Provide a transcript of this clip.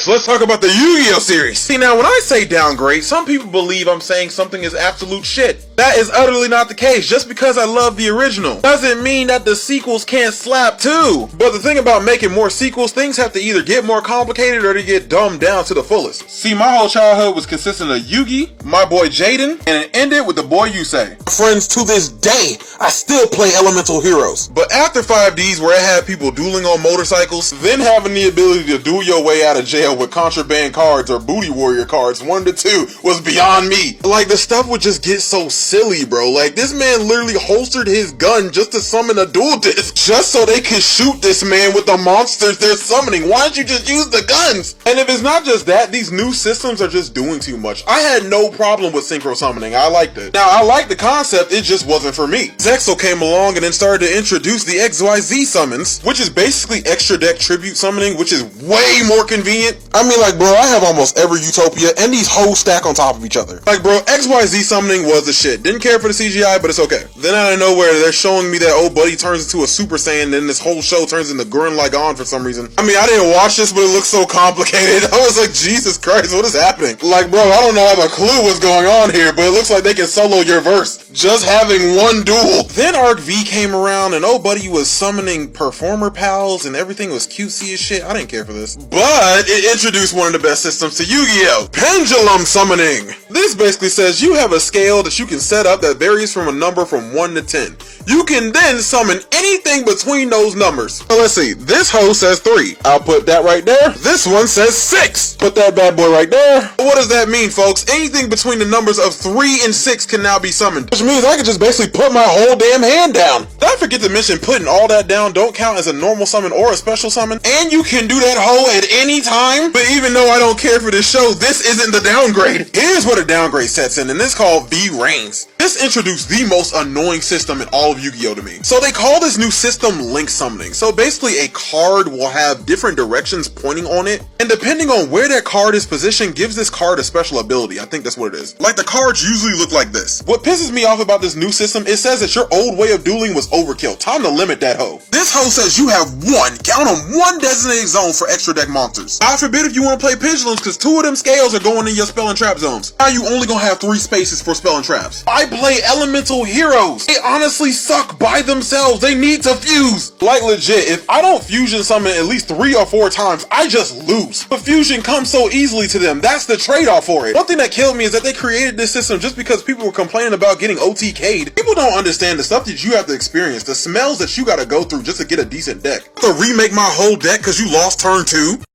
Next, let's talk about the Yu-Gi-Oh series. See, now when I say downgrade, some people believe I'm saying something is absolute shit. That is utterly not the case. Just because I love the original doesn't mean that the sequels can't slap too. But the thing about making more sequels, things have to either get more complicated or they get dumbed down to the fullest. See, my whole childhood was consistent of Yugi, my boy Jaden, and it ended with the boy Yusei. Friends to this day, I still play Elemental Heroes. But after 5Ds, where it had people dueling on motorcycles, then having the ability to duel your way out of jail with contraband cards or booty warrior cards 1 to 2 was beyond me. Like, the stuff would just get so silly, bro. Like, this man literally holstered his gun just to summon a duel disc, just so they could shoot this man with the monsters they're summoning. Why don't you just use the guns? And if it's not just that, these new systems are just doing too much. I had no problem with synchro summoning. I liked it. Now, I liked the concept, it just wasn't for me. Zexo came along and then started to introduce the XYZ summons, which is basically extra deck tribute summoning, which is way more convenient. I mean, like, bro, I have almost every Utopia, and these hoes stack on top of each other. Like, bro, XYZ summoning was the shit. Didn't care for the CGI, but it's okay. Then out of nowhere, they're showing me that old buddy turns into a Super Saiyan, then this whole show turns into Gurren Lagann for some reason. I mean, I didn't watch this, but it looks so complicated. I was like, Jesus Christ, what is happening? Like, bro, I don't know, I have a clue what's going on here, but it looks like they can solo your verse just having one duel. Then Arc V came around, and old buddy was summoning performer pals, and everything was cutesy as shit. I didn't care for this. But it introduced one of the best systems to Yu-Gi-Oh! Pendulum summoning. This basically says you have a scale that you can set up that varies from a number from 1 to 10. You can then summon anything between those numbers. So let's see, this hoe says 3. I'll put that right there. This one says 6. Put that bad boy right there. What does that mean, folks? Anything between the numbers of 3 and 6 can now be summoned. Which means I can just basically put my whole damn hand down. Did I forget to mention putting all that down don't count as a normal summon or a special summon? And you can do that hoe at any time? But even though I don't care for this show, this isn't the downgrade. Here's where the downgrade sets in, and this is called V-Reigns. This introduced the most annoying system in all of Yu-Gi-Oh! To me. So they call this new system link summoning. So basically a card will have different directions pointing on it, and depending on where that card is positioned gives this card a special ability. I think that's what it is. Like, the cards usually look like this. What pisses me off about this new system, it says that your old way of dueling was overkill. Time to limit that hoe. This hoe says you have count on one designated zone for extra deck monsters. God forbid if you want to play pendulums, because 2 of them scales are going in your spell and trap zones. Now you only gonna have 3 spaces for spell and traps. I play Elemental Heroes. They honestly suck by themselves. They need to fuse. Like, legit, if I don't fusion summon at least 3 or 4 times, I just lose. But fusion comes so easily to them. That's the trade-off for it. One thing that killed me is that they created this system just because people were complaining about getting OTK'd. People don't understand the stuff that you have to experience, the smells that you gotta go through just to get a decent deck. To remake my whole deck because you lost turn 2?